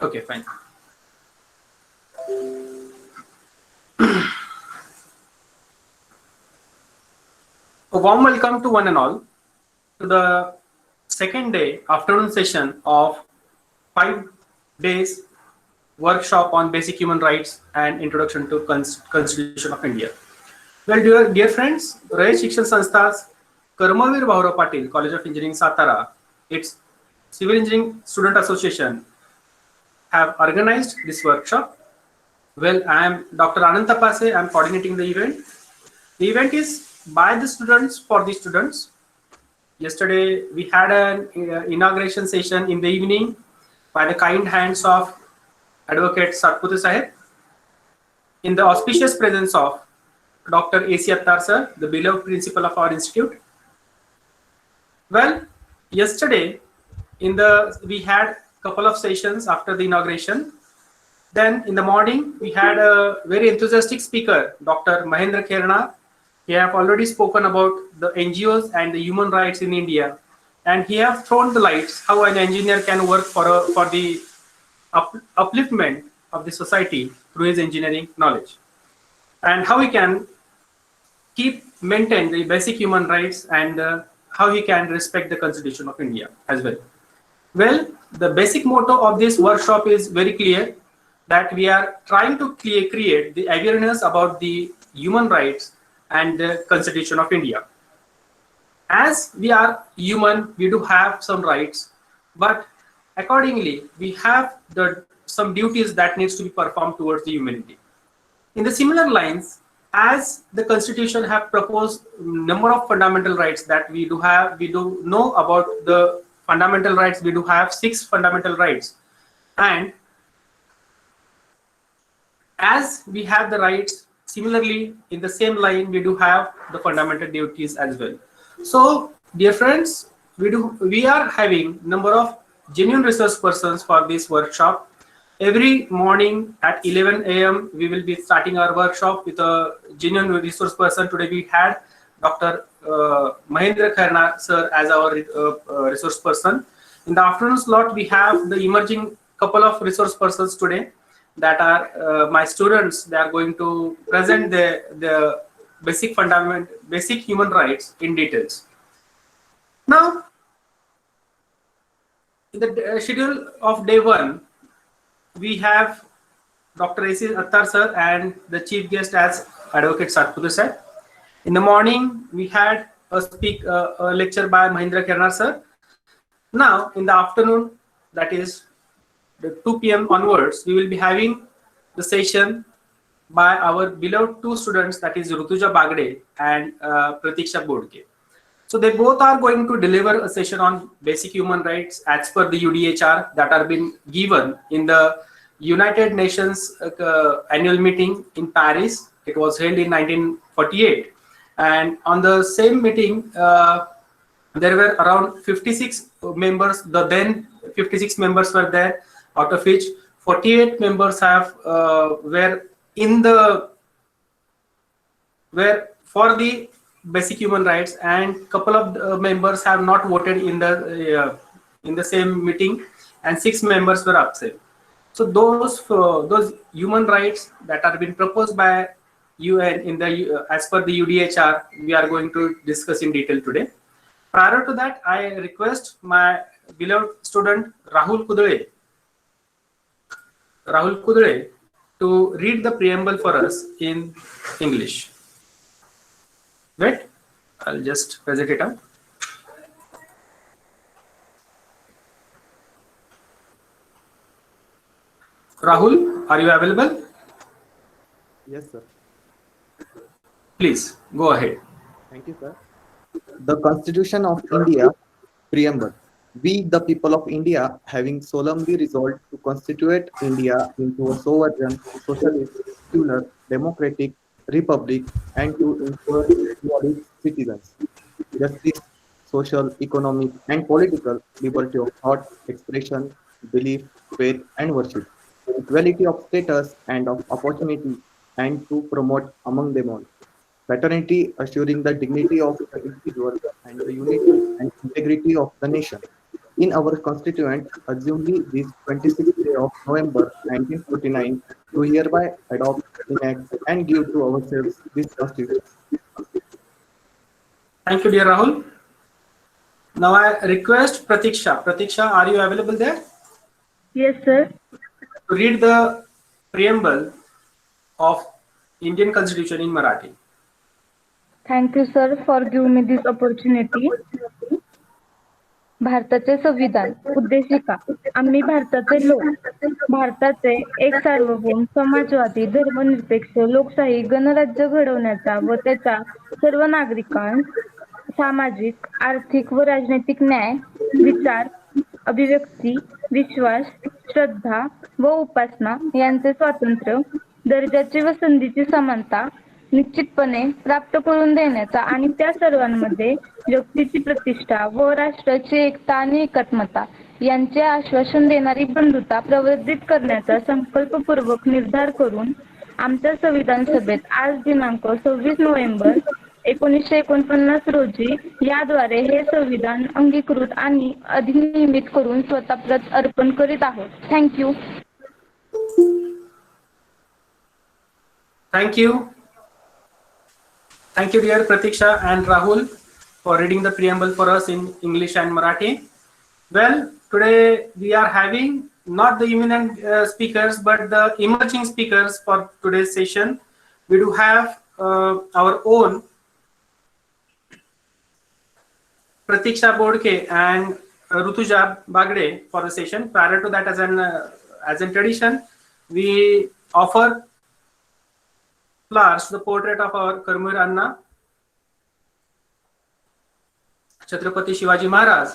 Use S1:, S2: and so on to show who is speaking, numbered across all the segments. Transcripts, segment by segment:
S1: Okay, fine. A warm welcome to one and all to the second day afternoon session of 5 days workshop on basic human rights and introduction to Constitution of India. Well, dear friends, Rayat Shikshan Sanstha's Karmavir Bhaurav Patil College of Engineering Satara, its Civil Engineering Student Association have organized this workshop. Well, I am Dr. Anand Tapase. I am coordinating the event. The event is by the students for the students. Yesterday, we had an inauguration session in the evening by the kind hands of Advocate Satputri Sahib in the auspicious presence of Dr. A.C. Attar sir, the beloved principal of our institute. Well, yesterday we had a couple of sessions after the inauguration. Then in the morning, we had a very enthusiastic speaker, Dr. Mahendra Kherna. He have already spoken about the NGOs and the human rights in India, and he have thrown the lights how an engineer can work for the upliftment of the society through his engineering knowledge, and how he can maintain the basic human rights, and how he can respect the Constitution of India as well. Well, the basic motto of this workshop is very clear, that we are trying to create the awareness about the human rights and the Constitution of India. As we are human, we do have some rights, but accordingly, we have some duties that needs to be performed towards the humanity. In the similar lines, as the Constitution have proposed number of fundamental rights that we do have, we do know about the fundamental rights. We do have 6 fundamental rights, and as we have the rights, similarly in the same line we do have the fundamental duties as well. So dear friends, we are having number of genuine resource persons for this workshop. Every morning at 11 a.m. we will be starting our workshop with a genuine resource person. Today we had Dr. Mahendra Kherna sir as our resource person. In the afternoon slot, we have the emerging couple of resource persons today that are my students. They are going to present the basic human rights in details. Now, in the schedule of day 1, we have Dr. A.C. Attar sir and the chief guest as Advocate Satputri sir. In the morning, we had a lecture by Mahendra Kherna sir. Now, in the afternoon, that is the 2 p.m. onwards, we will be having the session by our beloved 2 students, that is Rutuja Bagde and Pratiksha Bodke. So they both are going to deliver a session on basic human rights as per the UDHR that are been given in the United Nations annual meeting in Paris. It was held in 1948, and on the same meeting there were around 56 members. The then 56 members were there, out of which 48 members were for the basic human rights, and couple of members have not voted in the same meeting, and 6 members were absent. So those human rights that are being proposed by UN in the as per the UDHR, we are going to discuss in detail today. Prior to that, I request my beloved student Rahul Kudre to read the preamble for us in English. Wait, I'll just present it out. Rahul, are you available?
S2: Yes, sir.
S1: Please go ahead.
S2: Thank you, sir. The Constitution of India, Preamble. We, the people of India, having solemnly resolved to constitute India into a sovereign, socialist, secular, democratic republic, and to ensure to all its citizens justice, social, economic, and political liberty of thought, expression, belief, faith, and worship, equality of status and of opportunity, and to promote among them all fraternity, assuring the dignity of the individual and the unity and integrity of the nation. in our constituent assembly this 26th day of November 1949 to hereby adopt, enact, and give to ourselves this constitution.
S1: Thank you, dear Rahul. Now I request Pratiksha. Pratiksha, are you available there?
S3: Yes, sir.
S1: To read the preamble of Indian Constitution in Marathi.
S3: Thank you, sir, for giving me this opportunity. भारताचे संविधान. उद्देशिका. आम्ही भारताचे लोक. भारताचे एक सार्वभौम समाजवादी धर्मनिरपेक्ष लोकशाही गणराज्य घडवण्याचा व त्याच्या सर्व नागरिकांस सामाजिक आर्थिक व राजनैतिक न्याय विचार अभिव्यक्ती विश्वास श्रद्धा व उपासना यांचे स्वातंत्र्य दर्जाची व संधीची समानता निश्चितपणे प्राप्त करून देण्याचा आणि त्या सर्वांमध्ये व्यक्तीची प्रतिष्ठा व राष्ट्राची एकता आणि एकात्मता यांचे आश्वासन देणारी बंधुता प्रवर्धित करण्याचा संकल्पपूर्वक निर्धार करून आमच्या संविधान सभेत आज दिनांक 26 नोव्हेंबर 1949 रोजी याद्वारे हे संविधान अंगीकृत आणि अधिनियमित करून स्वतःप्रत अर्पण करीत आहोत. Thank you.
S1: Thank you, dear Pratiksha and Rahul, for reading the preamble for us in English and Marathi. Well, today we are having not the eminent speakers, but the emerging speakers for today's session. We do have our own Pratiksha Bodke and Rutuja Bagde for the session. Prior to that, as a tradition, we offer flowers to the portrait of our Karmir Anna, Chhatrapati Shivaji Maharaj,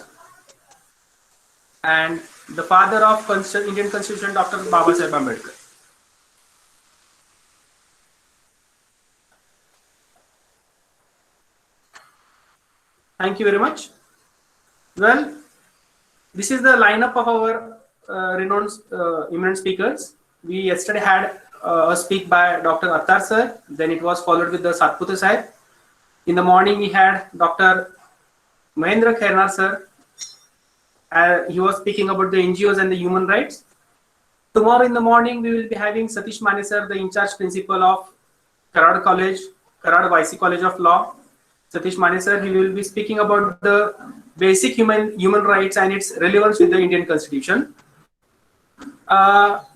S1: and the father of Indian Constitution, Dr. Babasaheb Ambedkar. Thank you very much. Well, this is the lineup of our renowned eminent speakers. We yesterday had a speak by Dr. Attar sir, then it was followed with the Satpute Sahib. In the morning we had Dr. Mahendra Khairnar sir. He was speaking about the NGOs and the human rights. Tomorrow in the morning we will be having Satish Mane sir, the in-charge principal of Karad College, Karad YC College of Law. Satish Mane sir, he will be speaking about the basic human rights and its relevance with the Indian Constitution.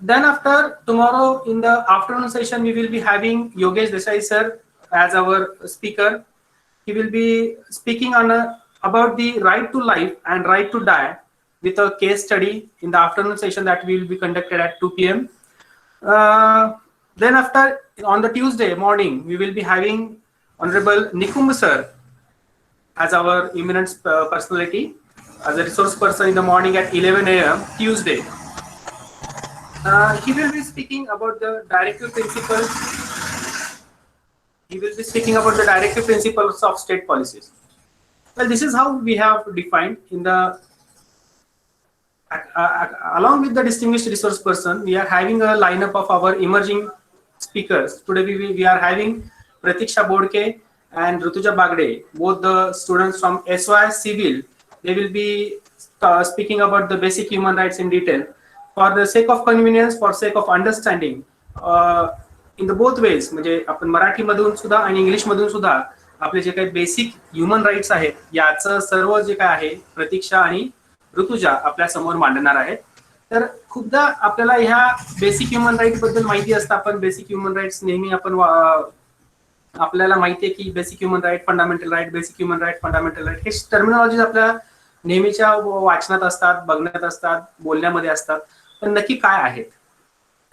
S1: Then after tomorrow in the afternoon session we will be having Yogesh Desai sir as our speaker. He will be speaking on about the right to life and right to die with a case study in the afternoon session that will be conducted at 2 p.m. Then after on the Tuesday morning we will be having Honorable Nikumb sir as our eminent personality as a resource person in the morning at 11 a.m. Tuesday. He will be speaking about the directive principles. He will be speaking about the directive principles of state policies. Well, this is how we have defined in the along with the distinguished resource person, we are having a lineup of our emerging speakers. Today we are having Pratiksha Bodke and Rutuja Bagde, both the students from SY Civil. They will be speaking about the basic human rights in detail. For the sake of convenience, for sake of understanding, in the both ways, म्हणजे आपण मराठी मधून सुद्धा आणि English मधून सुद्धा आपले जे काही basic human rights आहेत याचं सर्व जे काय आहे प्रतीक्षा आणि ऋतुजा आपल्या समोर मांडणार आहेत. तर खूपदा आपल्याला ह्या बेसिक ह्युमन राईट्स बद्दल माहिती असतं. आपण बेसिक ह्युमन राईट्स नेहमी आपण आपल्याला माहिती आहे की basic human right, fundamental right, basic human right, fundamental right हे टर्मिनॉलॉजीज आपल्या नेहमीच्या वाचनात असतात, बघण्यात असतात, बोलण्यामध्ये असतात. पण नक्की काय आहेत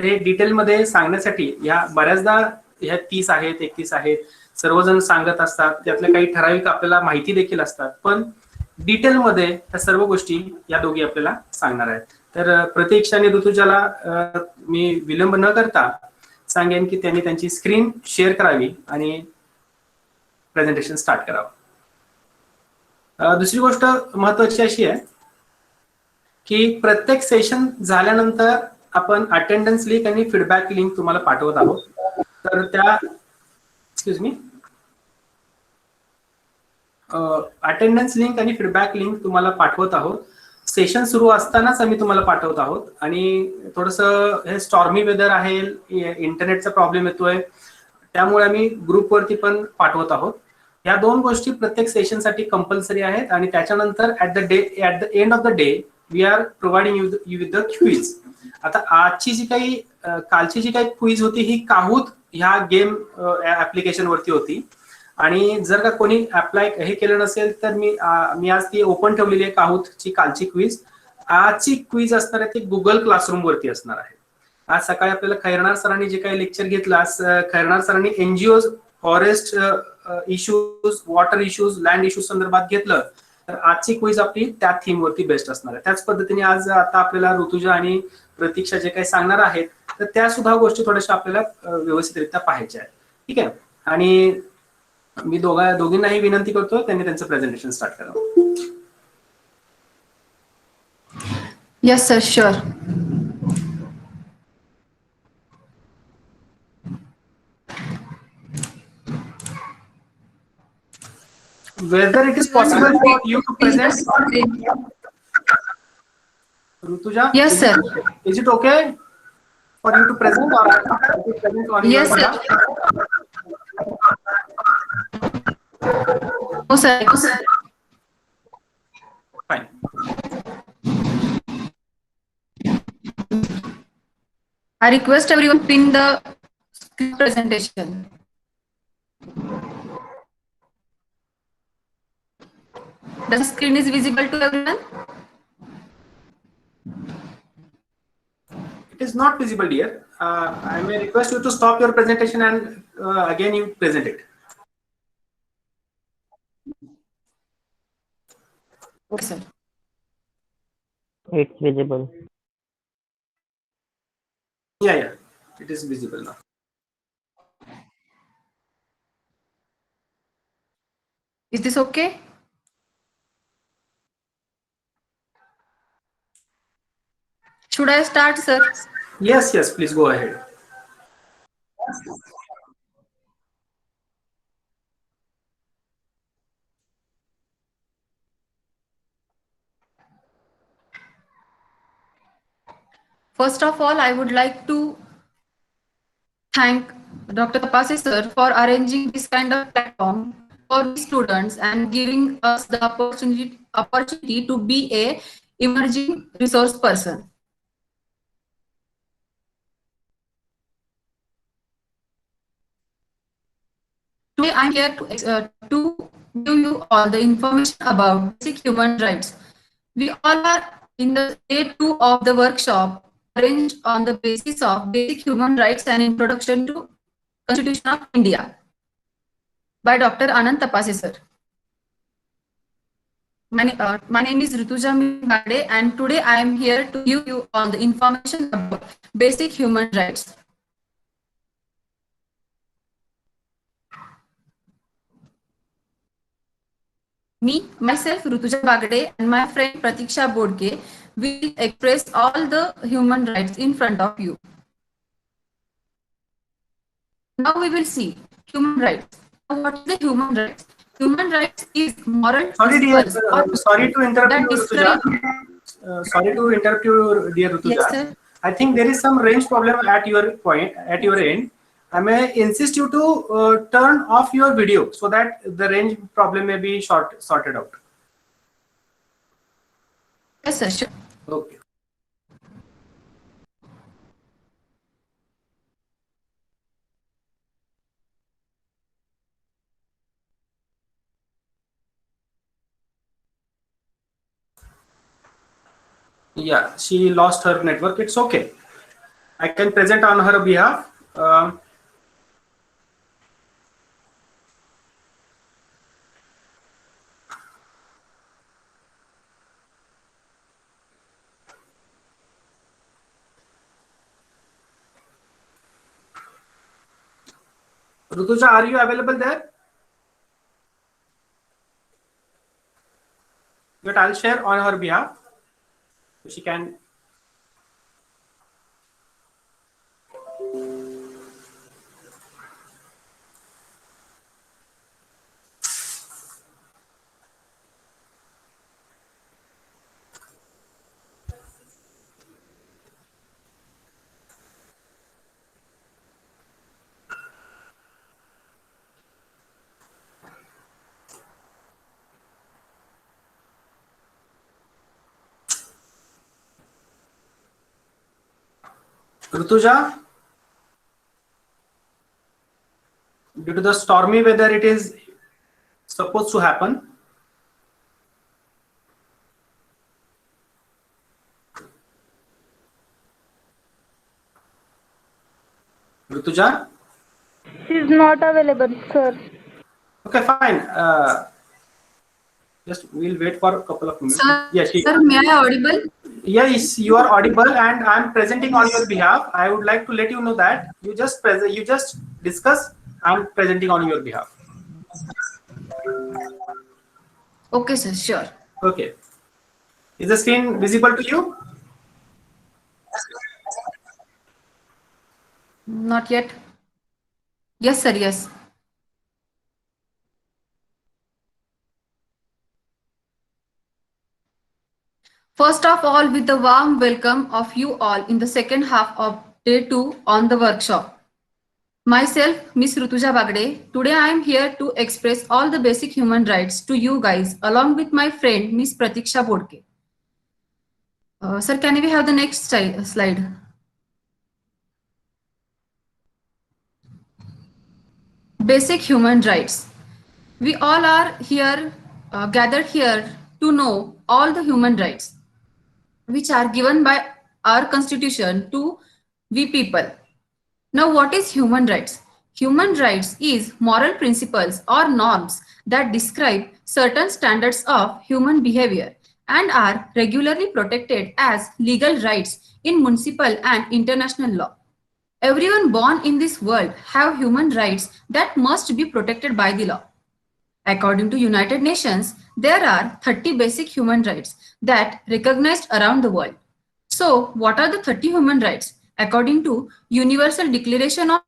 S1: हे डिटेलमध्ये सांगण्यासाठी ह्या बऱ्याचदा ह्या 30 आहेत, 31 आहेत, सर्वजण सांगत असतात. त्यातल्या काही ठराविक आपल्याला माहिती देखील असतात, पण डिटेलमध्ये त्या सर्व गोष्टी या दोघी आपल्याला सांगणार आहेत. तर प्रतीक्षा आणि ऋतुजाला मी विलंब न करता सांगेन की त्यांनी त्यांची स्क्रीन शेअर करावी आणि प्रेझेंटेशन स्टार्ट करावं. दुसरी गोष्ट महत्वाची अशी आहे की प्रत्येक सेशन झाल्यानंतर आपण अटेंडन्स लिंक आणि फीडबॅक लिंक तुम्हाला पाठवत आहोत. तर त्या अटेंडन्स लिंक आणि फीडबॅक लिंक तुम्हाला पाठवत आहोत. सेशन सुरू असतानाच आम्ही तुम्हाला पाठवत आहोत आणि थोडंसं हे स्टॉर्मी वेदर आहे, इंटरनेटचा प्रॉब्लेम येतोय, त्यामुळे आम्ही ग्रुपवरती पण पाठवत आहोत. या दोन गोष्टी प्रत्येक सेशनसाठी कंपल्सरी आहेत आणि त्याच्यानंतर at the end of the day we are providing you with the quiz. आता आजची जी काही कालची जी काही क्विज होती ही काहूत ह्या गेम ऍप्लिकेशन वरती होती आणि जर का कोणी अप्लाय हे केलं नसेल तर मी आज ती ओपन ठेवलेली आहे काहूतची कालची क्विज. आजची क्विज असणार आहे ती गुगल क्लासरूम वरती असणार आहे. आज सकाळी आपल्याला खैरनार सरांनी जे काही लेक्चर घेतलं, आज खैरनार सरांनी NGO forest issues, water issues, land issues संदर्भात घेतलं, तर आजची क्विज आपली त्या थीम वरती बेस्ट असणार आहे. त्याच पद्धतीने आज आता आपल्याला ऋतुजा आणि प्रतीक्षा जे काही सांगणार आहेत तर त्या सुद्धा गोष्टी थोड्याशा आपल्याला व्यवस्थितरित्या पाहायच्या आहेत. ठीक आहे, आणि मी दोघींनाही विनंती करतो त्यांनी त्यांचं प्रेझेंटेशन स्टार्ट करावं.
S4: Yes, sir, sure.
S1: Whether it is possible for you to present, Rutuja?
S4: Yes, sir.
S1: Is it okay for you to present or I have to present on
S4: Yes,
S1: your
S4: sir.
S1: behalf?
S4: Oh, sir. Oh, sir.
S1: Fine.
S4: I request everyone pin the screen presentation. The screen is visible to everyone?
S1: It is not visible, dear. I may request you to stop your presentation and again you present it.
S4: Okay, sir.
S5: It's visible.
S1: Yeah, it is visible now.
S4: Is this okay? Should I start, sir?
S1: Yes, please go ahead.
S4: First of all, I would like to thank Dr. Tapase sir for arranging this kind of platform for the students and giving us the opportunity to be a emerging resource person. Today I am here to give you all the information about basic human rights. We all are in the day 2 of the workshop arranged on the basis of basic human rights and introduction to Constitution of India by Dr. Anand Tapase sir. My name is Rituja Mingade and today I am here to give you all the information about basic human rights. Me, myself, Rutuja Bagade, and my friend Pratiksha Bodke will express all the human rights in front of you. Now we will see human rights. Now what is the human rights? Human rights is moral
S1: Sorry, dear.
S4: principles
S1: Sorry to interrupt
S4: that
S1: you,
S4: describe.
S1: Rutuja. Sorry to interrupt you, dear Rutuja.
S4: Yes, sir.
S1: I think there is some range problem at your end. I may insist you to turn off your video so that the range problem may be sorted out.
S4: Yes, sir. Sure.
S1: Okay. Yeah, she lost her network. It's okay. I can present on her behalf. Rutuja, are you available there? But I'll share on her behalf. So she can. Rutuja, due to the stormy weather, it is supposed to happen. Rutuja?
S3: She is not available, sir.
S1: Okay, fine. Just we'll wait for a couple of minutes.
S4: Sir,
S1: Yes,
S4: sir, may I audible?
S1: yes, you are audible, and I'm presenting on your behalf. I would like to let you know that you just discuss. I'm presenting on your behalf.
S4: Okay, sir, sure.
S1: Okay. Is the screen visible to you?
S4: Not yet. Yes, sir, yes. First of all, with the warm welcome of you all in the second half of day 2 on the workshop. Myself, Miss Rutuja Bagde. Today I am here to express all the basic human rights to you guys along with my friend Miss Pratiksha Bodke. Sir, can we have the next slide? Basic human rights. We all are here, gathered here to know all the human rights which are given by our constitution to we people. Now, what is human rights? Human rights is moral principles or norms that describe certain standards of human behavior and are regularly protected as legal rights in municipal and international law. Everyone born in this world have human rights that must be protected by the law. According to United Nations, there are 30 basic human rights that recognized around the world. So, what are the 30 human rights? According to Universal Declaration of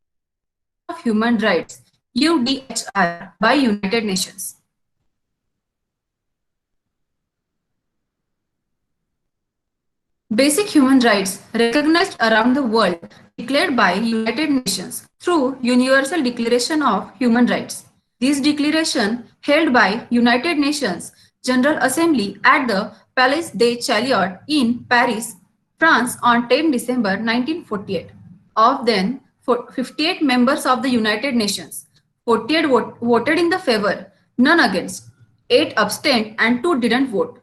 S4: Human Rights, UDHR, by United Nations. Basic human rights recognized around the world declared by United Nations through Universal Declaration of Human Rights. This declaration held by United Nations General Assembly at the Palais des Chariots in Paris, France on 10 December 1948. Of them, 58 members of the United Nations, 48 voted in the favor, none against, 8 abstained and 2 didn't vote.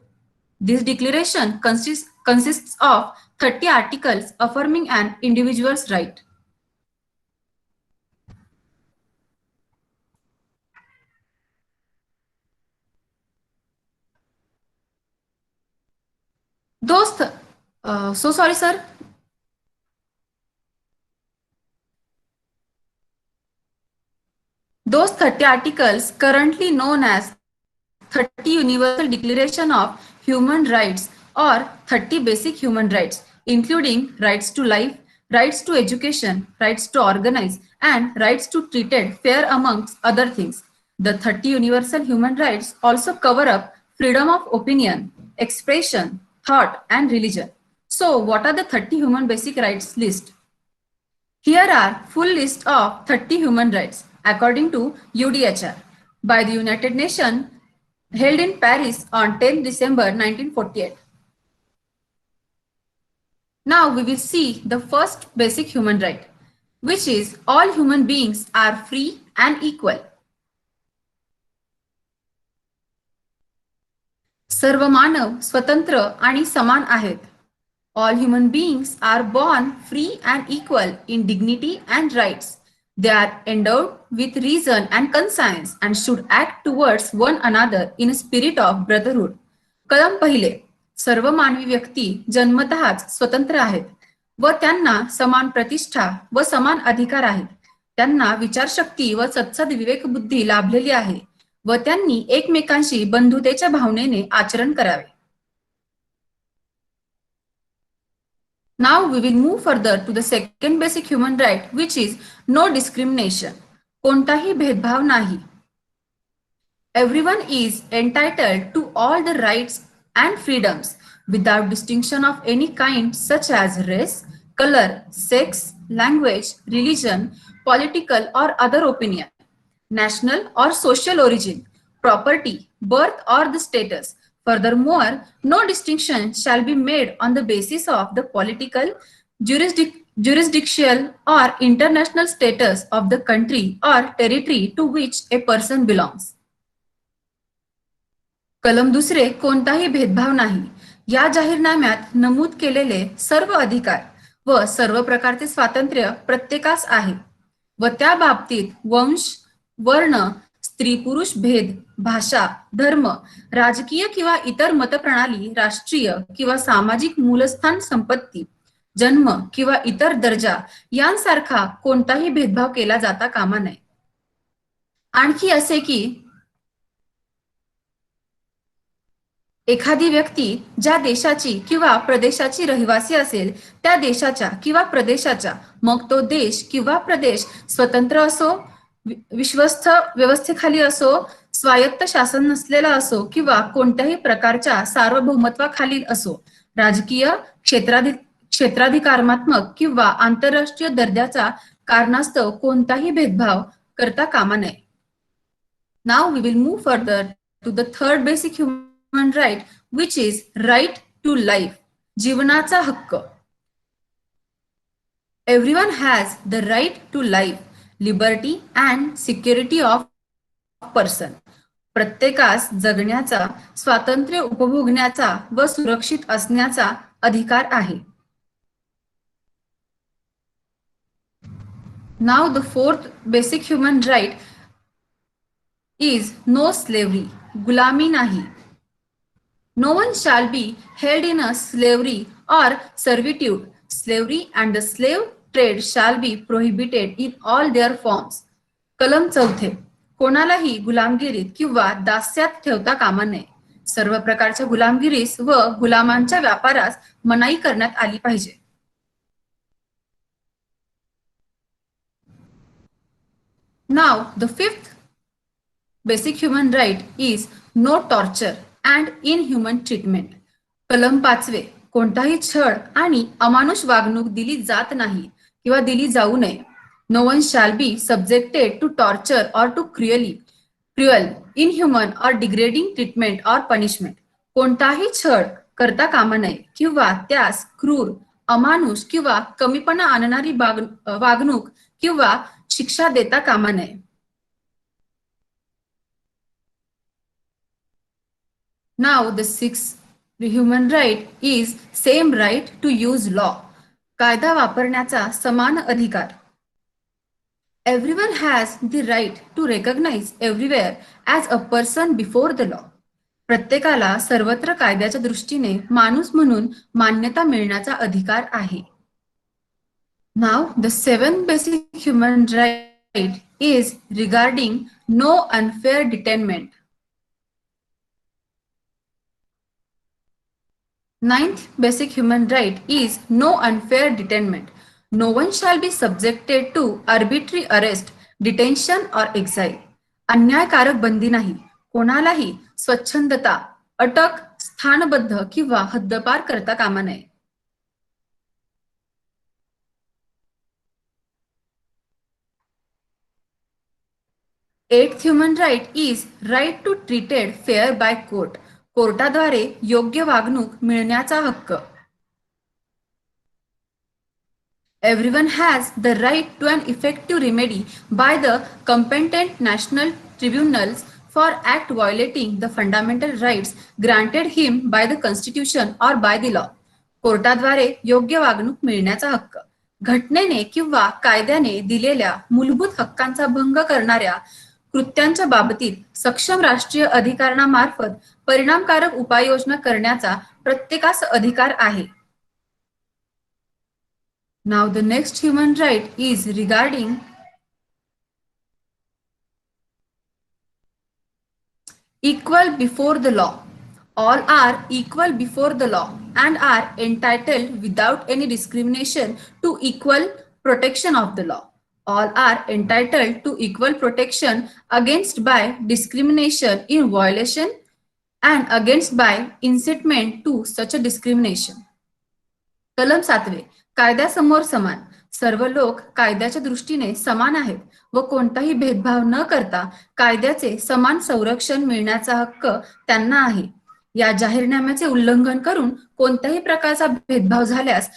S4: This declaration consists of 30 articles affirming an individual's right. So sorry, sir. Those 30 articles, currently known as 30 Universal Declaration of Human Rights or 30 Basic Human Rights, including rights to life, rights to education, rights to organize, and rights to treated fair amongst other things. The 30 Universal Human Rights also cover up freedom of opinion, expression, thought, and religion. So, what are the 30 human basic rights list? Here are full list of 30 human rights according to UDHR by the United Nations held in Paris on 10 December 1948. Now we will see the first basic human right, which is all human beings are free and equal. सर्व मानव स्वतंत्र आणि समान आहेत. All human beings are born free and equal in dignity and rights. They are endowed with reason and conscience and should act towards one another in a spirit of brotherhood. कलम पहिले, सर्व मानवी व्यक्ती जन्मतःच स्वतंत्र आहेत व त्यांना समान प्रतिष्ठा व समान अधिकार आहेत. त्यांना विचारशक्ती व सत्सद विवेक बुद्धी लाभलेली आहे व त्यांनी एकमेकांशी बंधुतेच्या भावनेने आचरण करावे. Now we will move further to the second basic human right, which is no discrimination. कोणताही भेदभाव नाही. Everyone is entitled to all the rights and freedoms without distinction of any kind, such as race, color, sex, language, religion, political or other opinion, national or social origin, property, birth or the status. Furthermore, no distinction shall be made on the basis of the political, jurisdictional or international status of the country or territory to which a person belongs. कलम 2 कोणताही भेदभाव नाही. या जाहीरनाम्यात नमूद केलेले सर्व अधिकार व सर्व प्रकारचे स्वातंत्र्य प्रत्येकास आहे व त्या बाबतीत वंश, वर्ण, स्त्री पुरुष भेद, भाषा, धर्म, राजकीय किंवा इतर मतप्रणाली, राष्ट्रीय किंवा सामाजिक मूलस्थान, संपत्ती, जन्म किंवा इतर दर्जा यांसारखा कोणताही भेदभाव केला जाता कामा नये. आणखी असे की एखादी व्यक्ती ज्या देशाची किंवा प्रदेशाची रहिवासी असेल त्या देशाच्या किंवा प्रदेशाच्या, मग तो देश किंवा प्रदेश स्वतंत्र असो, विश्वस्त व्यवस्थेखाली असो, स्वायत्त शासन नसलेला असो किंवा कोणत्याही प्रकारच्या सार्वभौमत्वाखालील असो, राजकीय, क्षेत्राधिकारात्मक किंवा आंतरराष्ट्रीय दर्जाचा कारणास्तव कोणताही भेदभाव करता कामा नये. Now we will move further to the third basic human right, which is right to life. जीवनाचा हक्क. Everyone has the right to life, liberty and security of person. प्रत्येकास जगण्याचा, स्वातंत्र्य उपभोगण्याचा व सुरक्षित असण्याचा अधिकार आहे. Now the fourth basic human right is no slavery. गुलामी नाही. No one shall be held in a slavery or servitude. Slavery and the slave trade shall be prohibited in all their forms. कलम 4. कोणालाही गुलामगिरीत किंवा दास्यात ठेवता कामा नये. सर्व प्रकारच्या गुलामगिरीस व गुलामांच्या व्यापारास मनाई करण्यात आली पाहिजे. Now the fifth basic human right is no torture and inhuman treatment. कलम 5. कोणताही छळ आणि अमानुष वागणूक दिली जात नाही किंवा दिली जाऊ नये. No one shall be subjected to torture or to cruel, inhuman or degrading treatment or punishment. कोणताही छळ करता कामा नये किंवा त्यास क्रूर, अमानुष किंवा कमीपणा आणणारी वागणूक किंवा शिक्षा देता कामा नये. Now the sixth human right is same right to use law. कायदा वापरण्याचा समान अधिकार. Everyone has the right to recognize everywhere as a person before the law. प्रत्येकाला सर्वत्र कायद्याच्या दृष्टीने माणूस म्हणून मान्यता मिळण्याचा अधिकार आहे. Now the seventh basic human right is regarding no unfair detainment. Ninth basic human right is no unfair detainment. No one shall be subjected to arbitrary arrest, detention or exile. अन्यायकारक बंदी नाही. कोणालाही स्वच्छंदता, अटक, स्थानबद्ध किंवा हद्दपार करता कामा नये. Eighth human right is right to treated fair by court. कोर्टाद्वारे योग्य वागणूक मिळण्याचा हक्क. Everyone has the right to an effective remedy by the competent national tribunals for act violating the fundamental rights granted him by the constitution or by the law. कोर्टाद्वारे योग्य वागणूक मिळण्याचा हक्क. घटनेने किंवा कायद्याने दिलेल्या मूलभूत हक्कांचा भंग करणाऱ्या कृत्यांच्या बाबतीत सक्षम राष्ट्रीय अधिकाऱ्यांमार्फत परिणामकारक उपाययोजना करण्याचा प्रत्येकास अधिकार आहे. Now the next human right is regarding equal before the law. All are equal before the law and are entitled without any discrimination to equal protection of the law. All are entitled to equal protection against by discrimination in violation and against by incitement to such a discrimination. कलम 7. कायद्यासमोर समान. सर्व लोक कायद्याच्या दृष्टीने समान आहेत व कोणताही भेदभाव न करता कायद्याचे समान संरक्षण मिळण्याचा हक्क त्यांना आहे. या जाहीरनाम्याचे उल्लंघन करून कोणत्याही प्रकारचा भेदभाव झाल्यास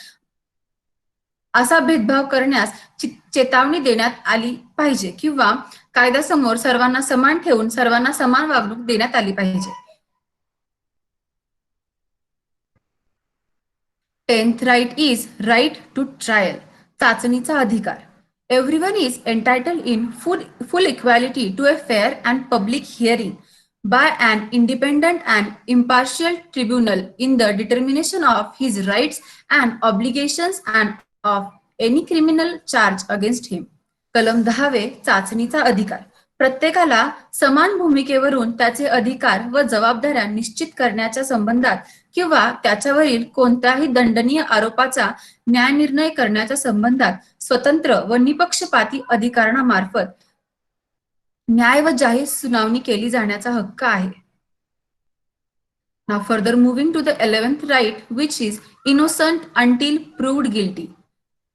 S4: असा भेदभाव करण्यास चेतावणी देण्यात आली पाहिजे किंवा कायद्यासमोर सर्वांना समान ठेवून सर्वांना समान वागणूक देण्यात आली पाहिजे. 10th right is right to trial. चाचणीचा अधिकार. Everyone is entitled in full equality to a fair and public hearing by an independent and impartial tribunal in the determination of his rights and obligations and of any criminal charge against him. कलम 10 चाचणीचा अधिकार. प्रत्येकाला समान भूमिकेवरून त्याचे अधिकार व जबाबदाऱ्या निश्चित करण्याच्या संबंधात किंवा त्याच्यावरील कोणत्याही दंडनीय आरोपाचा न्यायनिर्णय करण्याच्या संबंधात स्वतंत्र व निपक्षपाती अधिकरणामार्फत न्याय व जाहीर सुनावणी केली जाण्याचा हक्क आहे. Now further moving to the 11th right, which is innocent until proved guilty.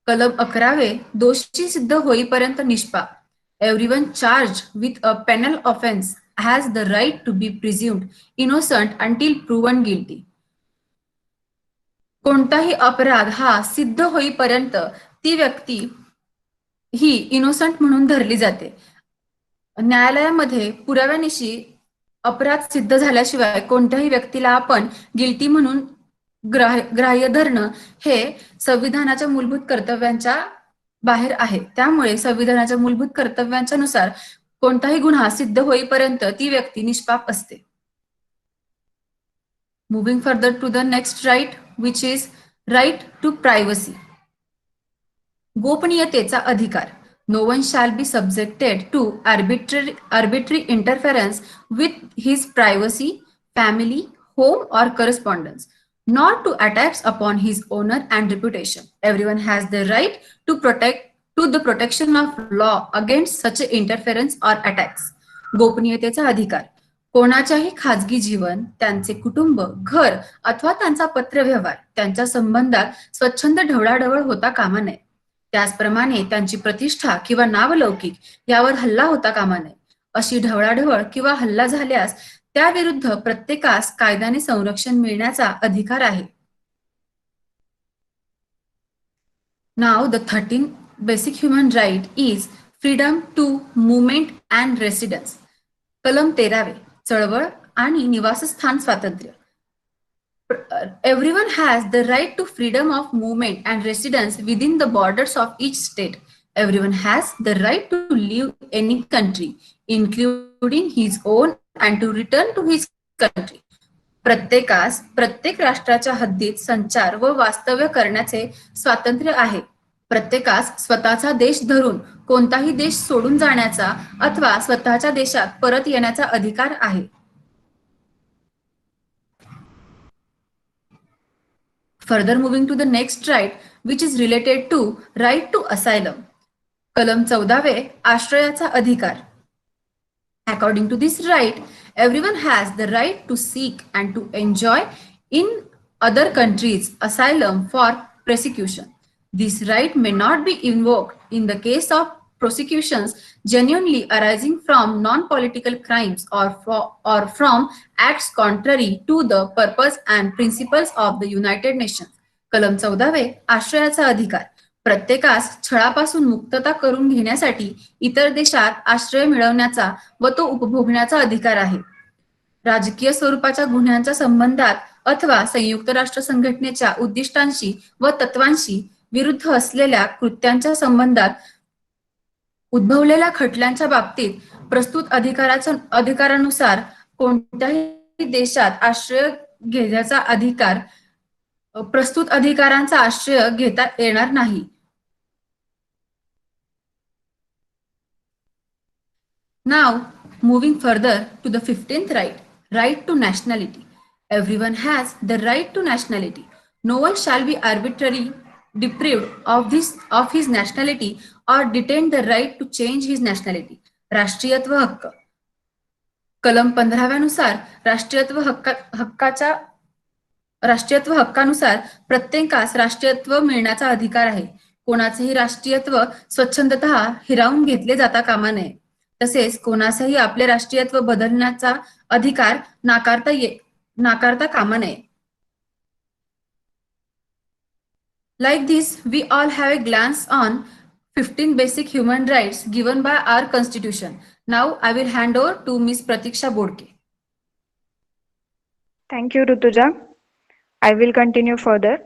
S4: कलम 11 दोषी सिद्ध होईपर्यंत निष्पाप. Everyone charged with a penal offense has the right to be presumed innocent until proven guilty. कोणताही अपराध हा सिद्ध होईपर्यंत ती व्यक्ती ही इनोसंट म्हणून धरली जाते. न्यायालयामध्ये पुराव्यानिशी अपराध सिद्ध झाल्याशिवाय कोणत्याही व्यक्तीला आपण गिल्टी म्हणून ग्राह्य धरणं हे संविधानाच्या मूलभूत कर्तव्यांच्या बाहेर आहे. त्यामुळे संविधानाच्या मूलभूत कर्तव्यांच्या नुसार कोणताही गुन्हा सिद्ध होईपर्यंत ती व्यक्ती निष्पाप असते. Moving further to the next right, which is right to privacy. गोपनीयतेचा अधिकार. No one shall be subjected to arbitrary interference with his privacy, family, home or correspondence, nor to attacks upon his honor and reputation. Everyone has the right to the protection of law against such interference or attacks. गोपनीयतेचा अधिकार. कोणाच्याही खाजगी जीवन, त्यांचे कुटुंब, घर अथवा त्यांचा पत्रव्यवहार त्यांच्या संबंधात स्वच्छंद ढवळाढवळ होता कामा नये. त्याचप्रमाणे त्यांची प्रतिष्ठा किंवा नावलौकिक यावर हल्ला होता कामा नये. अशी ढवळाढवळ किंवा हल्ला झाल्यास त्याविरुद्ध प्रत्येकास कायद्याने संरक्षण मिळण्याचा अधिकार आहे. Now the 13th basic human right is freedom to movement and residence. कलम 13 चळवळ आणि निवासस्थान स्वातंत्र्य. Everyone has the right to freedom of movement and residence within the borders of each state. Everyone has the right to leave any country, including his own, and to return to his country. प्रत्येकास प्रत्येक राष्ट्राच्या हद्दीत संचार व वास्तव्य करण्याचे स्वातंत्र्य आहे. प्रत्येकास स्वतःचा देश धरून कोणताही देश सोडून जाण्याचा अथवा स्वतःच्या देशात परत येण्याचा अधिकार आहे. Further moving to the next right, which is related to right to asylum. कलम 14 आश्रयाचा अधिकार. According to this right, everyone has the right to seek and to enjoy in other countries asylum for persecution. This right may not be invoked in the case of prosecutions genuinely arising from non-political crimes or from acts contrary to the purpose and principles of the United Nations. कलम 14 आश्रयाचा अधिकार. प्रत्येकास छळापासून मुक्तता करून घेण्यासाठी इतर देशात आश्रय मिळवण्याचा व तो उपभोगण्याचा अधिकार आहे. राजकीय स्वरूपाच्या गुन्ह्यांच्या संबंधात अथवा संयुक्त राष्ट्र संघटनेच्या उद्दिष्टांशी व तत्वांशी विरुद्ध असलेल्या कृत्यांच्या संबंधात उद्भवलेल्या खटल्यांच्या बाबतीत प्रस्तुत अधिकारानुसार कोणत्याही देशात आश्रय घेण्याचा अधिकार प्रस्तुत अधिकारांचा आश्रय घेता येणार नाही. Now moving further to the 15th right, right to nationality. Everyone has the right to nationality. No one shall be arbitrarily deprived of his nationality or detained the right to change his nationality. राष्ट्रीयत्व हक्क. कलम 15 नुसार राष्ट्रीयत्व हक्कानुसार प्रत्येकास राष्ट्रीयत्व मिळण्याचा अधिकार आहे. कोणाचेही राष्ट्रीयत्व स्वच्छंदतः हिरावून घेतले जाता कामा नये. तसेच कोणासही आपले राष्ट्रीयत्व बदलण्याचा अधिकार नाकारता कामा नये. Like this, we all have a glance on 15 basic human rights given by our constitution. Now I will hand over to Ms. Pratiksha Bodke.
S5: Thank you, Rutuja. I will continue further.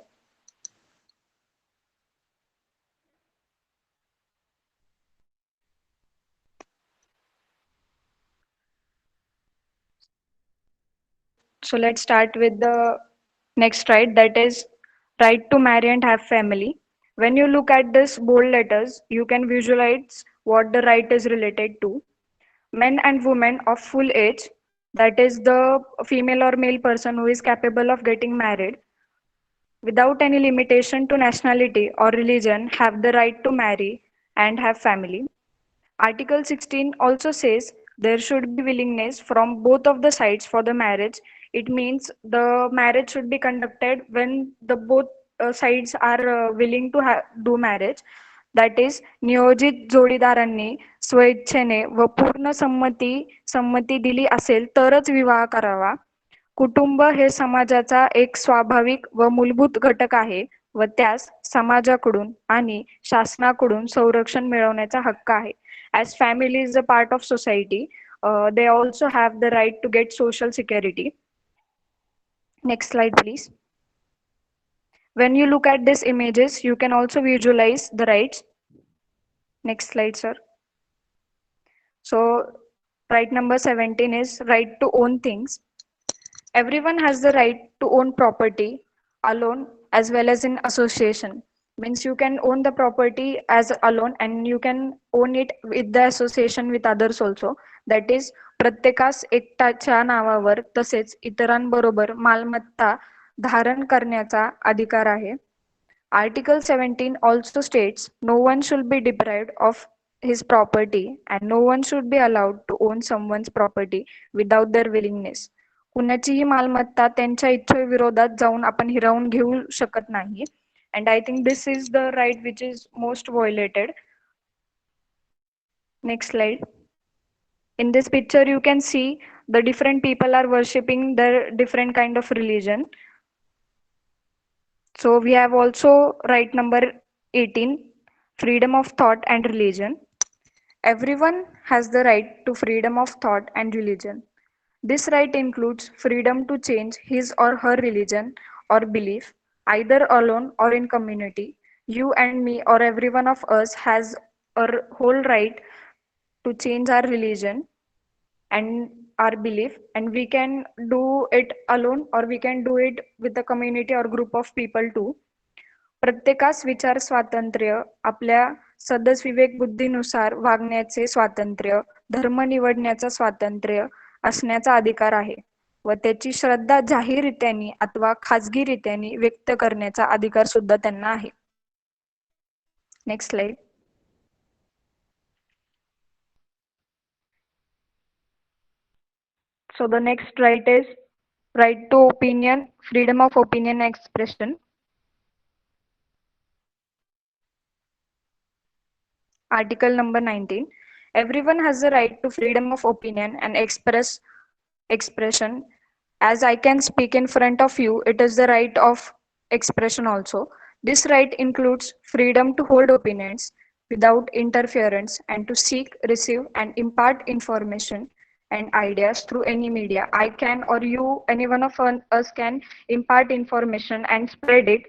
S5: So let's start with the next right, that is right to marry and have family. When you look at this bold letters, you can visualize what the right is related to. Men and women of full age, that is the female or male person who is capable of getting married without any limitation to nationality or religion, have the right to marry and have family. Article 16 also says there should be willingness from both of the sides for the marriage. It means the marriage should be conducted when the both sides are willing to do marriage. That is, नियोजित जोडीदारांनी स्वेच्छेने व पूर्ण संमती दिली असेल तरच विवाह करावा. कुटुंब हे समाजाचा एक स्वाभाविक व मूलभूत घटक आहे व त्यास समाजाकडून आणि शासनाकडून संरक्षण मिळवण्याचा हक्क आहे. As family is a part of society, they also have the right to get social security. Next slide, please. When you look at these images, you can also visualize the rights. Next slide, sir. So, right number 17 is right to own things. Everyone has the right to own property alone as well as in association. Means you can own the property as alone and you can own it with the association with others also. That is, प्रत्येकास एकट्याच्या नावावर तसेच इतरांबरोबर मालमत्ता धारण करण्याचा अधिकार आहे. Article 17 also states no one should be deprived of his property and no one should be allowed to own someone's property without their willingness. कुणाचीही मालमत्ता त्यांच्या इच्छेविरोधात जाऊन आपण हिरावून घेऊ शकत नाही. And I think this is the right which is most violated. Next slide. In this picture, you can see the different people are worshipping their different kind of religion. So we have also right number 18, freedom of thought and religion. Everyone has the right to freedom of thought and religion. This right includes freedom to change his or her religion or belief, either alone or in community. You and me or every one of us has a whole right to change our religion and our belief, and we can do it alone or we can do it with a community or group of people too. प्रत्येकास विचार स्वातंत्र्य, आपल्या सदसविवेक बुद्धीनुसार वागण्याचे स्वातंत्र्य, धर्म निवडण्याचा स्वातंत्र्य असण्याचा अधिकार आहे व त्याची श्रद्धा जाहीररित्याने अथवा खाजगीरित्याने व्यक्त करण्याचा अधिकार सुद्धा त्यांना आहे. Next slide. So the next right is right to opinion, freedom of opinion and expression. Article number 19. Everyone has the right to freedom of opinion and expression. As I can speak in front of you, it is the right of expression also. This right includes freedom to hold opinions without interference and to seek, receive, and impart information and ideas through any media. I can or you, any one of us can impart information and spread it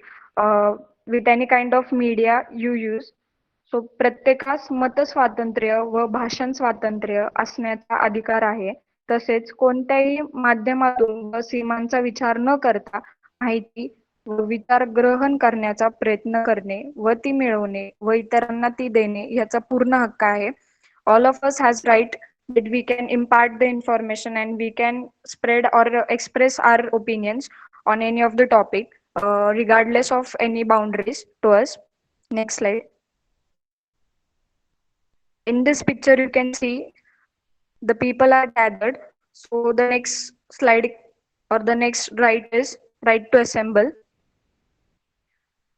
S5: with any kind of media you use. सो प्रत्येकास मत स्वातंत्र्य व भाषण स्वातंत्र्य असण्याचा अधिकार आहे. तसेच कोणत्याही माध्यमातून व सीमांचा विचार न करता माहिती व विचार ग्रहण करण्याचा प्रयत्न करणे व ती मिळवणे व इतरांना ती देणे याचा पूर्ण हक्क आहे. All of us has right that we can impart the information and we can spread or express our opinions on any of the topic regardless of any boundaries to us. Next slide. In this picture, you can see the people are gathered. So the next slide or the next right is right to assemble.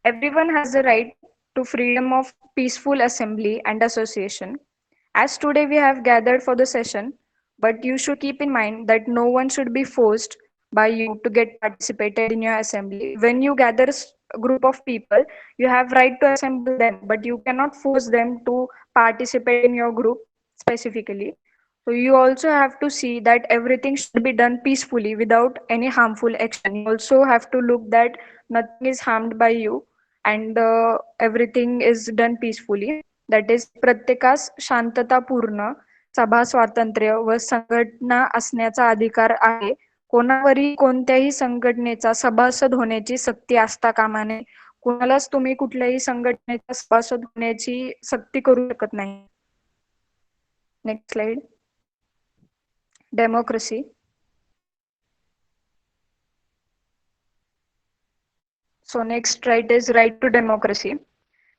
S5: Everyone has the right to freedom of peaceful assembly and association. As today we have gathered for the session, but you should keep in mind that no one should be forced by you to get participated in your assembly. When you gather group of people, you have right to assemble them, but you cannot force them to participate in your group specifically. So you also have to see that everything should be done peacefully without any harmful action. You also have to look that nothing is harmed by you, and everything is done peacefully. That is, प्रत्येकास शांततापूर्ण सभा स्वातंत्र्य व संघटना असण्याचा अधिकार आहे. कोणावरही कोणत्याही संघटनेचा सभासद होण्याची सक्ती असता कामा नये. कोणालाच तुम्ही कुठल्याही संघटनेचा सभासद होण्याची सक्ती करू शकत नाही. Next slide. Democracy. So next right is right to democracy.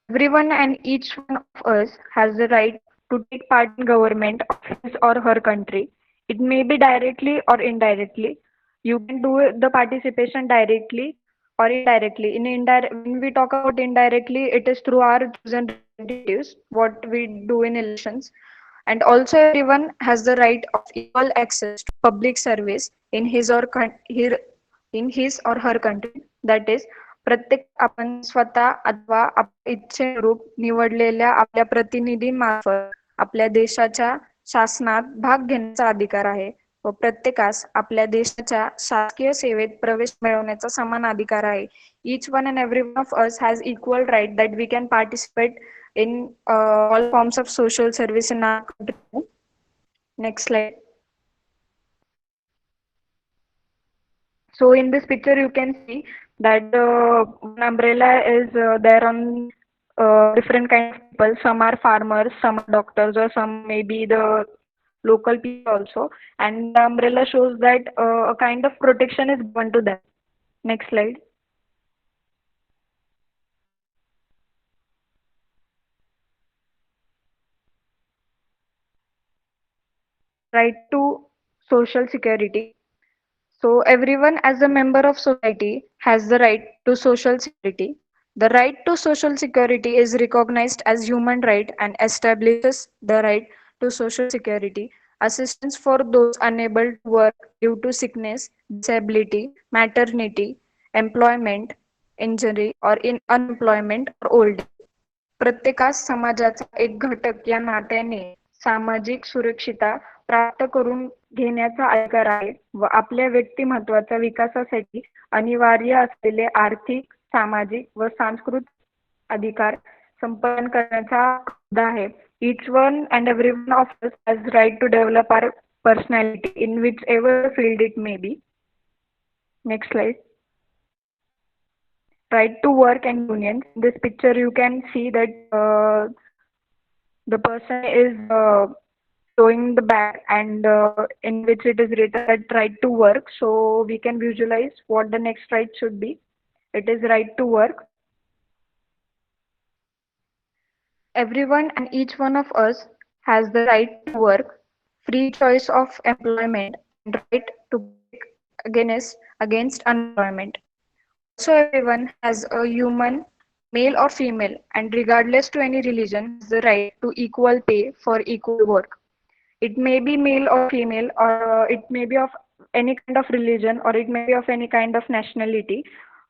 S5: Everyone and each one of us has the right to take part in government of his or her country. It may be directly or indirectly. You can do the participation directly or indirectly. When we talk about indirectly, it is through our chosen representatives, what we do in elections. And also everyone has the right of equal access to public service in his or her country. That is, प्रत्येक आपण स्वतः अथवा इच्छेनुरूप निवडलेल्या आपल्या प्रतिनिधींमार्फत आपल्या देशाच्या शासनात भाग घेण्याचा अधिकार आहे व प्रत्येकास आपल्या देशाच्या शासकीय सेवेत प्रवेश मिळवण्याचा समान अधिकार आहे. Each one and every one of us has equal right that we can participate in all forms of social service in our country. Next slide. So in this picture you can see that one umbrella is there on different kind of people. Some are farmers, some are doctors, or some may be the local people also. And the umbrella shows that a kind of protection is given to them. Next slide. Right to social security. So everyone as a member of society has the right to social security. The right to social security is recognized as human right and establishes the right to social security, assistance for those unable to work due to sickness, disability, maternity, employment, injury, or in unemployment or old age. प्रत्येकास समाजाचा एक घटक या नात्याने सामाजिक सुरक्षिता प्राप्त करून घेण्याचा अधिकार आहे व आपल्या व्यक्तिमत्वाच्या विकासासाठी अनिवार्य असलेले आर्थिक, सामाजिक व सांस्कृतिक अधिकार संपन्न करण्याचा हक्क आहे. Each one and every one of us has right to develop our personality in whichever field it may be. Next slide. Right to work and unions. In this picture you can see that the person is showing the bag and in which it is written that right to work. So we can visualize what the next right should be. It is right to work. Everyone and each one of us has the right to work, free choice of employment, and right to against unemployment. Also, everyone has a human, male or female, and regardless to any religion, has the right to equal pay for equal work. It may be male or female, or it may be of any kind of religion, or it may be of any kind of nationality.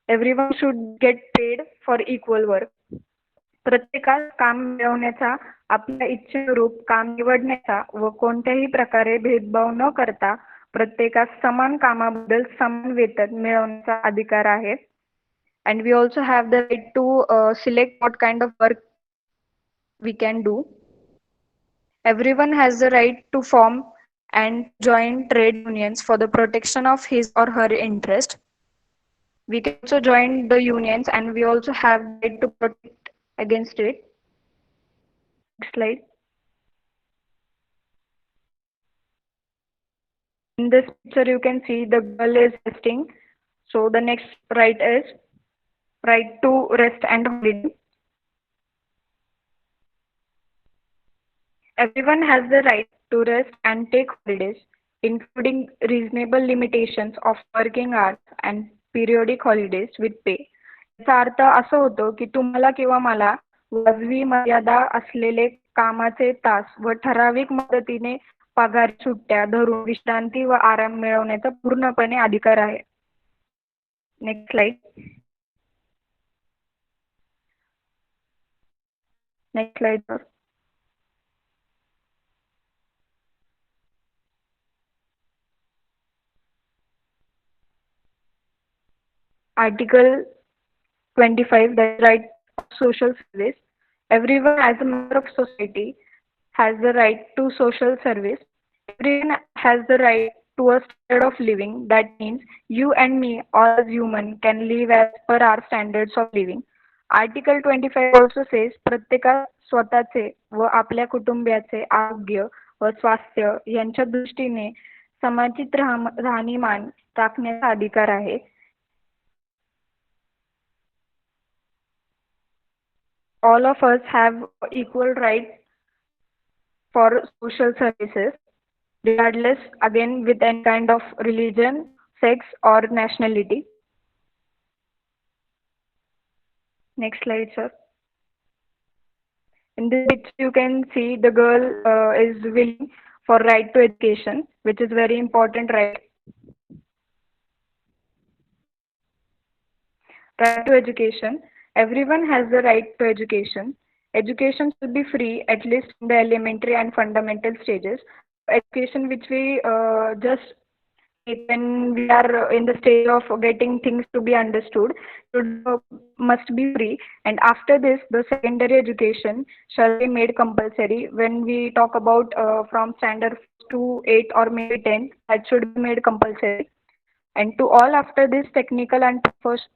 S5: Everyone should get paid for equal work. प्रत्येकास काम मिळवण्याचा, आपल्या इच्छेनुरूप काम निवडण्याचा व कोणत्याही प्रकारे भेदभाव न करता प्रत्येकास समान कामाबद्दल समान वेतन मिळवण्याचा अधिकार आहे. And we also have the right to select what kind of work we can do. Everyone has the right to form and join trade unions for the protection of his or her interest. We can also join the unions and we also have the right to protect against it. Next slide. In this picture you can see the girl is resting. So the next right is right to rest and holiday. Everyone has the right to rest and take holidays, including reasonable limitations of working hours and periodic holidays with pay. याचा अर्थ असं होतो की तुम्हाला किंवा मला वाजवी मर्यादा असलेले कामाचे तास व ठराविक मदतीने पगार सुट्ट्या धरून विश्रांती व आराम मिळवण्याचा पूर्णपणे अधिकार आहे. Next slide. Next slide, sir. Article 25, the right of social service. Everyone as a member of society has the right to social service. Everyone has the right to a standard of living. That means you and me, all as human, can live as per our standards of living. Article 25 also says प्रत्येका स्वतःचे व आपल्या कुटुंबियाचे आरोग्य व स्वास्थ्य यांच्या दृष्टीने समाजित राहणीमान राखण्याचा अधिकार आहे. All of us have equal right for social services, regardless again with any kind of religion, sex or nationality. Next slide, sir. In this picture, you can see the girl is willing for right to education, which is very important right. Right to education. Everyone has the right to education. Education should be free, at least in the elementary and fundamental stages. Education which we just take when we are in the stage of getting things to be understood should, must be free. And after this, the secondary education shall be made compulsory. When we talk about from standard to 8 or maybe 10, that should be made compulsory. And to all after this, technical and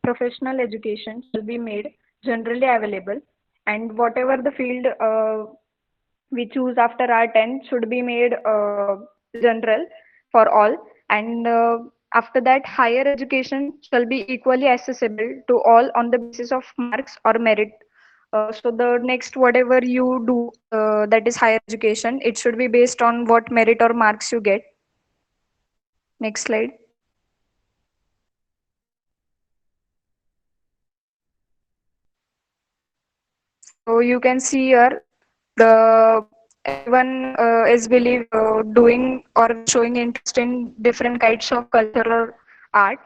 S5: professional education shall be made generally available. And whatever the field we choose after our 10 should be made general for all. And after that, higher education shall be equally accessible to all on the basis of marks or merit. So the next whatever you do, that is higher education, it should be based on what merit or marks you get. Next slide. So you can see here the everyone is believe doing or showing interest in different kinds of cultural art.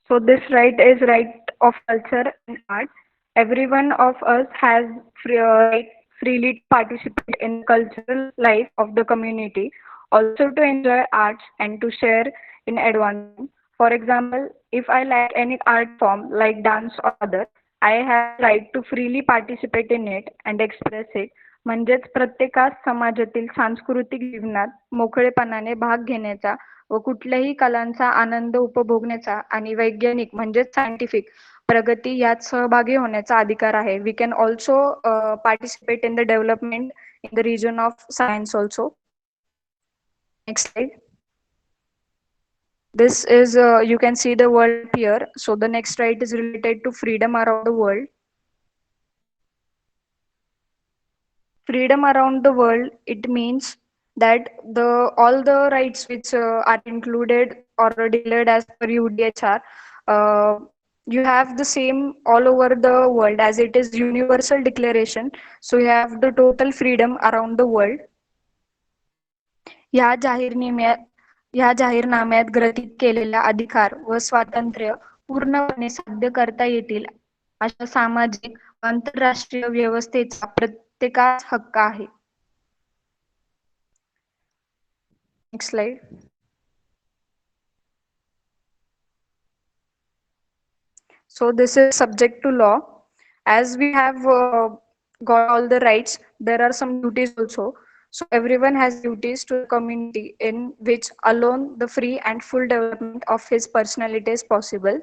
S5: So this right is right of culture and art. Every one of us has right freely to participate in the cultural life of the community, also to enjoy arts and to share in advancement. For example, if I like any art form like dance or other, I have right to freely participate in it and express it. म्हणजेच प्रत्येकास समाजातील सांस्कृतिक जीवनात मोकळेपणाने भाग घेण्याचा व कुठल्याही कलांचा आनंद उपभोगण्याचा आणि वैज्ञानिक म्हणजेच सायंटिफिक प्रगती यात सहभागी होण्याचा अधिकार आहे. We can also participate in the development in the region of science also. Next slide. This is you can see the world here. So the next slide is related to freedom around the world. Freedom around the world, it means that the all the rights which are included or declared as per UDHR, you have the same all over the world as it is universal declaration. So you have the total freedom around the world. ह्या जाहीरनाम्यात ग्रथित केलेला अधिकार व स्वातंत्र्य पूर्णपणे साध्य करता येतील अशा सामाजिक आंतरराष्ट्रीय व्यवस्थेचा प्रत्येकास हक्क आहे. Next slide. So this is subject to law. As we have got all the rights, there are some duties also. So everyone has duties to the community in which alone the free and full development of his personality is possible.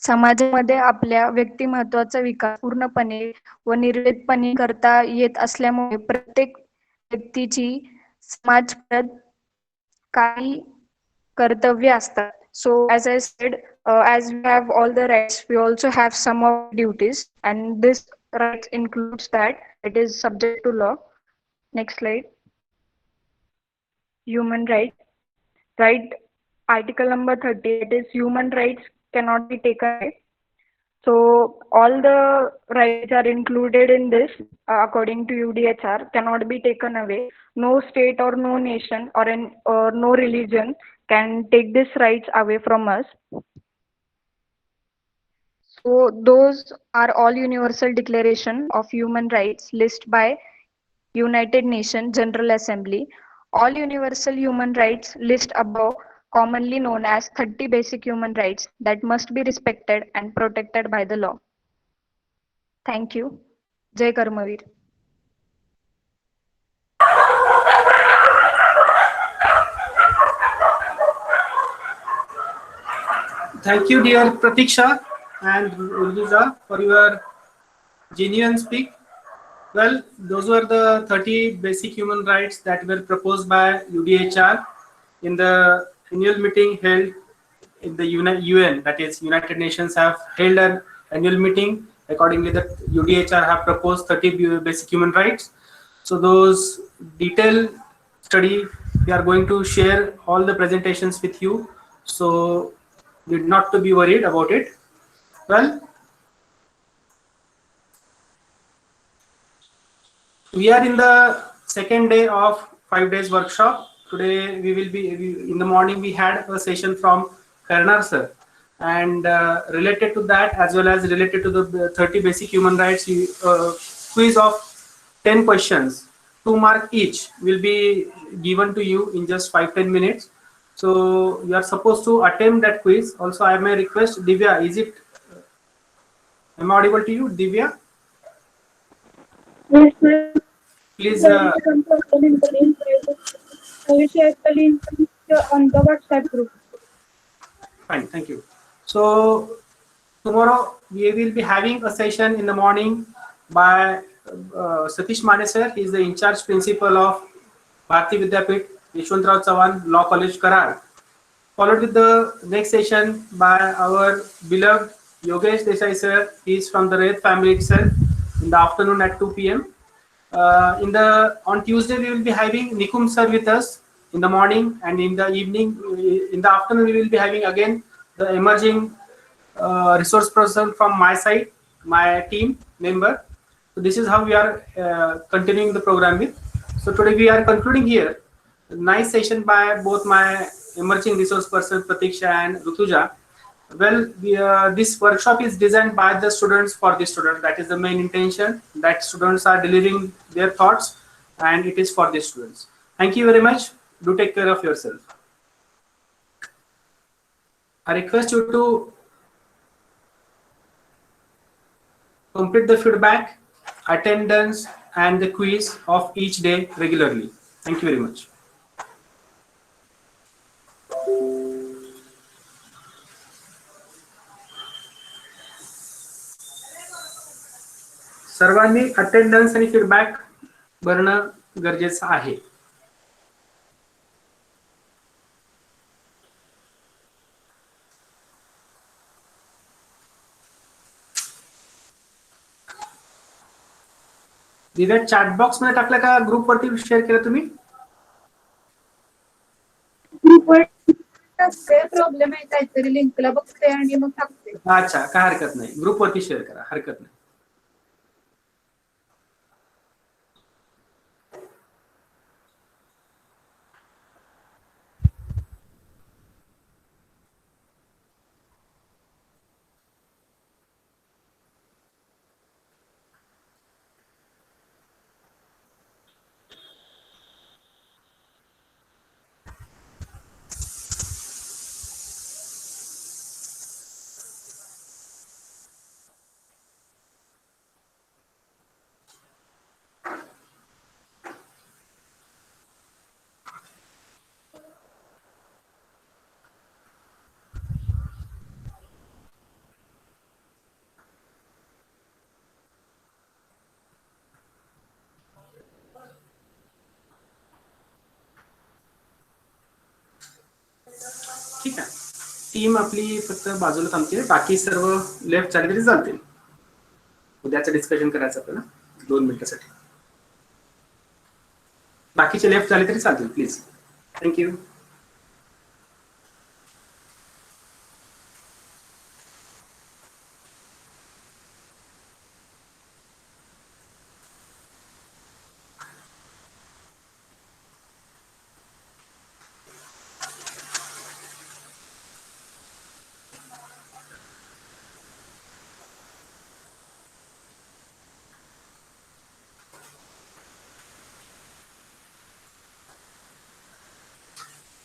S5: समाजामध्ये आपल्या व्यक्तिमत्वाचा विकास पूर्णपणे व निर्भीडपणे करता येत असल्यामुळे प्रत्येक व्यक्तीची समाजप्रद काही कर्तव्य असतात. So as I said, as we have all the rights, we also have some of duties, and this right includes that it is subject to law. Next slide. Human rights. Right. Article number 30. It is human rights cannot be taken away. So all the rights are included in this according to UDHR cannot be taken away. No state or no nation or no religion can take these rights away from us. So those are all Universal Declaration of Human Rights list by United Nations General Assembly. All universal human rights list above commonly known as 30 basic human rights that must be respected and protected by the law. Thank you. Jai Karmavir.
S1: Thank you, dear Pratiksha and Urduja, for your genuine speak. Well, those were the 30 basic human rights that were proposed by UDHR in the annual meeting held in the UN, that is United Nations have held an annual meeting. Accordingly, the UDHR have proposed 30 basic human rights. So those detailed study, we are going to share all the presentations with you. So not to be worried about it. Well, we are in the second day of 5 days workshop. Today we will be in the morning we had a session from Karnar sir, and related to that as well as related to the 30 basic human rights, quiz of 10 questions, 2 mark each, will be given to you in just 5-10 minutes. So you are supposed to attempt that quiz. Also, I may request Divya, am I audible to you, Divya?
S3: Yes, sir.
S1: Please.
S3: I will share the link on the WhatsApp group.
S1: Fine, thank you. So tomorrow we will be having a session in the morning by Satish Mane sir. He is the in charge principal of Bharati Vidyapit, Yeshwantrao Chavan Law College, Karad. Followed with the next session by our beloved Yogesh Desai sir. He is from the Red family itself, in the afternoon at 2 p.m. On Tuesday we will be having Nikum sir with us in the morning, and in the evening, in the afternoon we will be having again the emerging resource person from my side, my team member. So this is how we are continuing the program with. So today we are concluding here. Nice session by both my emerging resource person Pratiksha and Rutuja. Well, this workshop is designed by the students for the students. That is the main intention, that students are delivering their thoughts, and it is for the students. Thank you very much. Do take care of yourself. I request you to complete the feedback, attendance, and the quiz of each day regularly. Thank you very much. सर्वांनी attendance आणि feedback भरणं गरजेचं आहे. Divya chat box मध्ये टाकलं का group वरती share केलं तुम्ही?
S6: ग्रुपवर टाकते, प्रॉब्लेम आहे काहीतरी लिंकला बघते आणि मग टाकते.
S1: अच्छा, काय हरकत नाही, ग्रुप वरती शेअर करा, हरकत नाही. ठीक आहे, टीम आपली फक्त बाजूला थांबते, बाकी सर्व लेफ्ट झाले तरी चालतील. उद्याचं डिस्कशन करायचं आपल्याला 2 मिनिटासाठी. बाकीचे लेफ्ट झाले तरी चालतील, प्लीज. थँक्यू.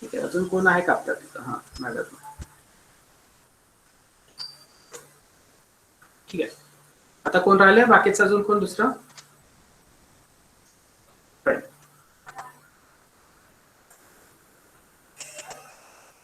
S1: ठीक आहे, अजून कोण आहे का आपल्या तिथं? हा मॅडम, ठीक आहे. आता कोण राहिले बाकीचं, अजून कोण दुसरं?